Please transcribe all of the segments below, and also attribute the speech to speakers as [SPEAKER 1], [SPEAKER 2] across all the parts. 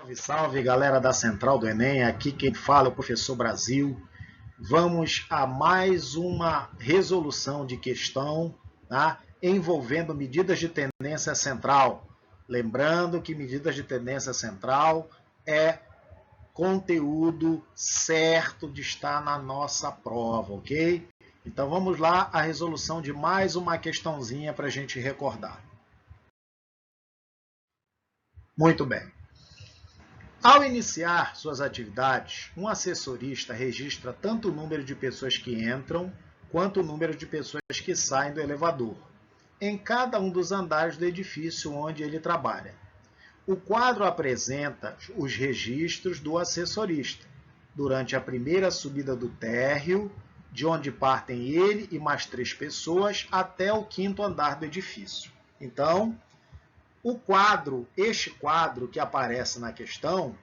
[SPEAKER 1] Salve, salve, galera da Central do Enem, aqui quem fala é o Professor Brasil. Vamos a mais uma resolução de questão, tá? Envolvendo medidas de tendência central. Lembrando que medidas de tendência central é conteúdo certo de estar na nossa prova, ok? Então vamos lá, a resolução de mais uma questãozinha para a gente recordar. Muito bem. Ao iniciar suas atividades, um assessorista registra tanto o número de pessoas que entram quanto o número de pessoas que saem do elevador, em cada um dos andares do edifício onde ele trabalha. O quadro apresenta os registros do assessorista durante a primeira subida do térreo, de onde partem ele e mais 3 pessoas até o 5º andar do edifício. Então, este quadro que aparece na questão,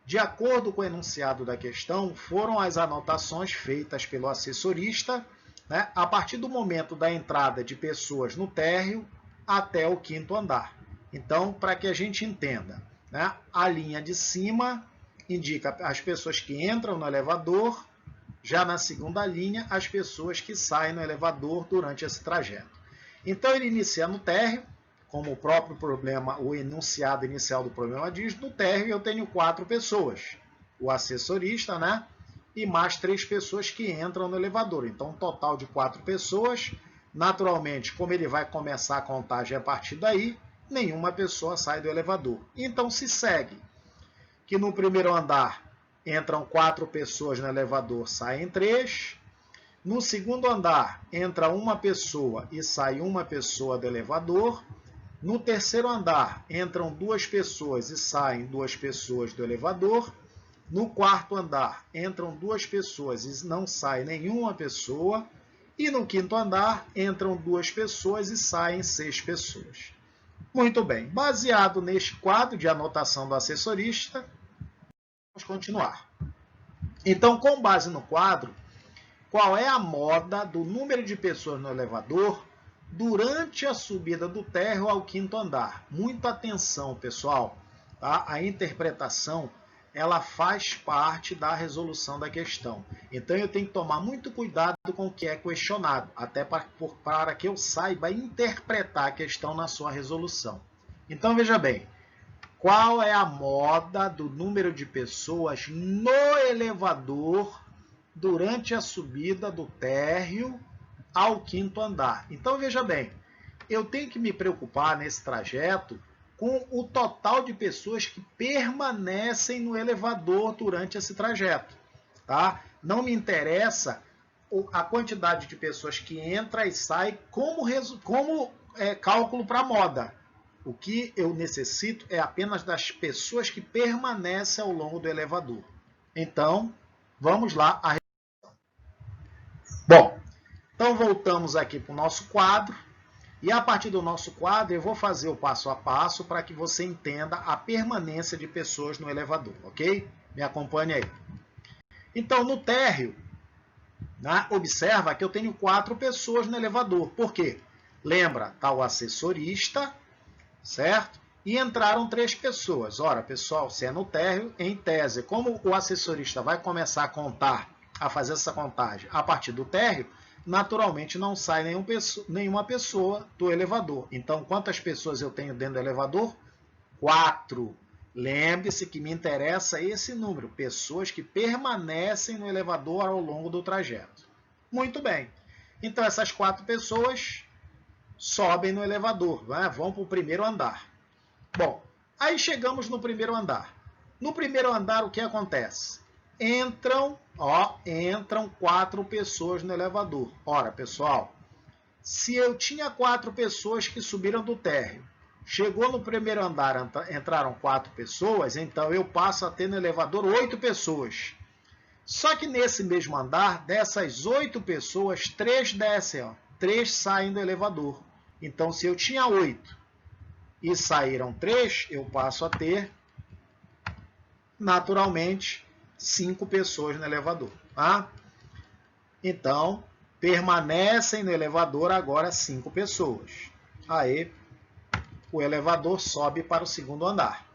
[SPEAKER 1] de acordo com o enunciado da questão, foram as anotações feitas pelo assessorista, né, a partir do momento da entrada de pessoas no térreo até o 5º andar. Então, para que a gente entenda, né, a linha de cima indica as pessoas que entram no elevador, já na segunda linha, as pessoas que saem no elevador durante esse trajeto. Então, ele inicia no térreo, como o próprio problema, o enunciado inicial do problema diz, no térreo eu tenho 4 pessoas, o assessorista, né, e mais 3 pessoas que entram no elevador. Então, um total de 4 pessoas. Naturalmente, como ele vai começar a contagem a partir daí, nenhuma pessoa sai do elevador. Então, se segue que no primeiro andar entram 4 pessoas no elevador, saem 3. No segundo andar, entra uma pessoa e sai uma pessoa do elevador. No terceiro andar, entram 2 pessoas e saem 2 pessoas do elevador. No quarto andar, entram 2 pessoas e não sai nenhuma pessoa. E no 5º andar, entram 2 pessoas e saem 6 pessoas. Muito bem, baseado neste quadro de anotação do assessorista, vamos continuar. Então, com base no quadro, qual é a moda do número de pessoas no elevador durante a subida do térreo ao 5º andar? Muita atenção, pessoal. Tá? A interpretação ela faz parte da resolução da questão. Então, eu tenho que tomar muito cuidado com o que é questionado, até para que eu saiba interpretar a questão na sua resolução. Então, veja bem, qual é a moda do número de pessoas no elevador durante a subida do térreo ao 5º andar? Então, veja bem, eu tenho que me preocupar nesse trajeto com o total de pessoas que permanecem no elevador durante esse trajeto. Tá? Não me interessa a quantidade de pessoas que entra e sai como cálculo para a moda. O que eu necessito é apenas das pessoas que permanecem ao longo do elevador. Então, vamos lá a resolução. Bom, então voltamos aqui para o nosso quadro. E a partir do nosso quadro, eu vou fazer o passo a passo para que você entenda a permanência de pessoas no elevador, ok? Me acompanhe aí. Então, no térreo, né, observa que eu tenho 4 pessoas no elevador. Por quê? Lembra, está o assessorista, certo? E entraram 3 pessoas. Ora, pessoal, se é no térreo, em tese, como o assessorista vai começar a contar, a fazer essa contagem a partir do térreo, naturalmente não sai nenhuma pessoa do elevador. Então, quantas pessoas eu tenho dentro do elevador? 4. Lembre-se que me interessa esse número, pessoas que permanecem no elevador ao longo do trajeto. Muito bem. Então, essas 4 pessoas sobem no elevador, né? Vão para o primeiro andar. Bom, aí chegamos no primeiro andar. No primeiro andar, o que acontece? Entram 4 pessoas no elevador. Ora, pessoal, se eu tinha 4 pessoas que subiram do térreo, chegou no primeiro andar, entraram 4 pessoas, então eu passo a ter no elevador 8 pessoas. Só que nesse mesmo andar, dessas 8 pessoas, 3 descem, 3 saem do elevador. Então, se eu tinha 8 e saíram 3, eu passo a ter, naturalmente, 5 pessoas no elevador. Tá? Então, permanecem no elevador agora 5 pessoas. Aí, o elevador sobe para o segundo andar.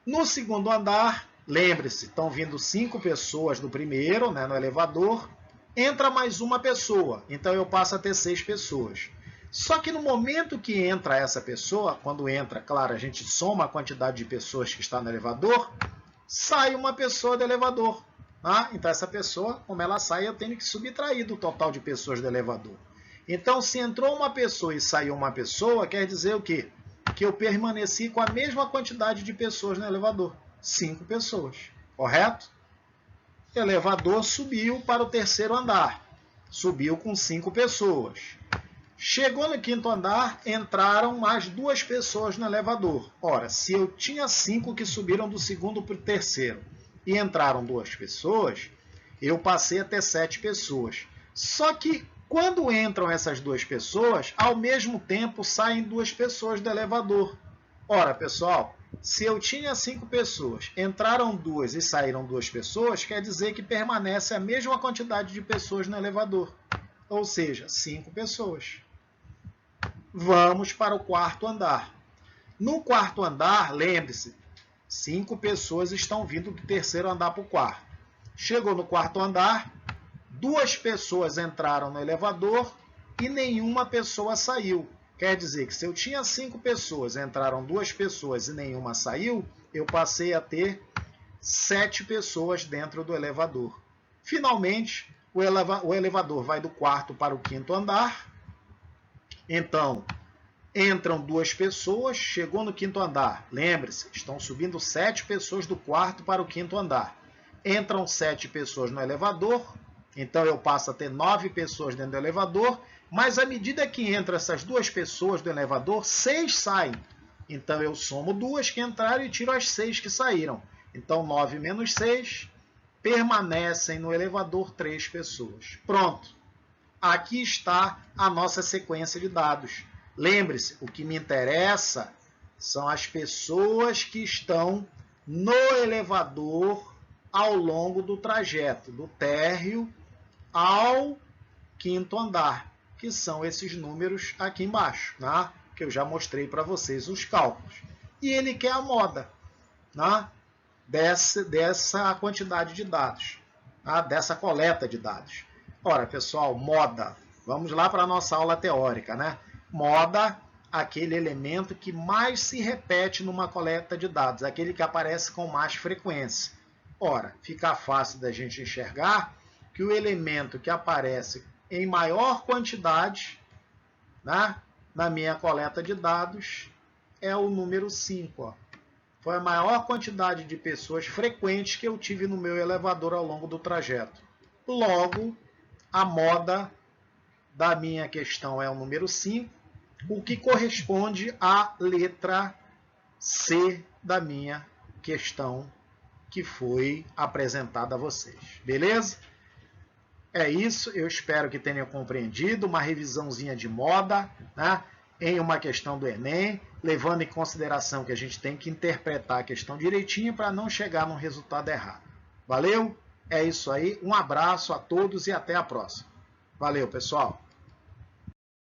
[SPEAKER 1] No segundo andar, lembre-se, estão vindo 5 pessoas do primeiro, né, no elevador, entra mais uma pessoa, então eu passo a ter 6 pessoas. Só que no momento que entra essa pessoa, quando entra, claro, a gente soma a quantidade de pessoas que está no elevador, sai uma pessoa do elevador. Tá? Então essa pessoa, como ela sai, eu tenho que subtrair do total de pessoas do elevador. Então se entrou uma pessoa e saiu uma pessoa, quer dizer o quê? Que eu permaneci com a mesma quantidade de pessoas no elevador. 5 pessoas, correto? O elevador subiu para o terceiro andar. Subiu com 5 pessoas. Chegou no quinto andar, entraram mais 2 pessoas no elevador. Ora, se eu tinha 5 que subiram do segundo para o terceiro e entraram 2 pessoas, eu passei a ter 7 pessoas. Só que quando entram essas 2 pessoas, ao mesmo tempo saem 2 pessoas do elevador. Ora, pessoal, se eu tinha 5 pessoas, entraram 2 e saíram 2 pessoas, quer dizer que permanece a mesma quantidade de pessoas no elevador. Ou seja, 5 pessoas. Vamos para o quarto andar. No quarto andar, lembre-se, 5 pessoas estão vindo do terceiro andar para o quarto. Chegou no quarto andar, 2 pessoas entraram no elevador e nenhuma pessoa saiu. Quer dizer que se eu tinha 5 pessoas, entraram 2 pessoas e nenhuma saiu, eu passei a ter 7 pessoas dentro do elevador. Finalmente, o elevador vai do quarto para o quinto andar. Então, entram 2 pessoas, chegou no quinto andar. Lembre-se, estão subindo 7 pessoas do quarto para o quinto andar. Entram 7 pessoas no elevador, então eu passo a ter 9 pessoas dentro do elevador, mas à medida que entram essas 2 pessoas do elevador, 6 saem. Então eu somo 2 que entraram e tiro as 6 que saíram. Então 9 menos 6, permanecem no elevador 3 pessoas. Pronto. Aqui está a nossa sequência de dados. Lembre-se, o que me interessa são as pessoas que estão no elevador ao longo do trajeto, do térreo ao quinto andar, que são esses números aqui embaixo, né? Que eu já mostrei para vocês os cálculos. E ele quer a moda, né? dessa quantidade de dados, tá? Dessa coleta de dados. Ora, pessoal, moda. Vamos lá para a nossa aula teórica, né? Moda, aquele elemento que mais se repete numa coleta de dados, aquele que aparece com mais frequência. Ora, fica fácil da gente enxergar que o elemento que aparece em maior quantidade, né, na minha coleta de dados é o número 5. Ó. Foi a maior quantidade de pessoas frequentes que eu tive no meu elevador ao longo do trajeto. Logo, a moda da minha questão é o número 5, o que corresponde à letra C da minha questão que foi apresentada a vocês. Beleza? É isso, eu espero que tenham compreendido, uma revisãozinha de moda, né, em uma questão do Enem, levando em consideração que a gente tem que interpretar a questão direitinho para não chegar num resultado errado. Valeu? É isso aí, um abraço a todos e até a próxima. Valeu, pessoal!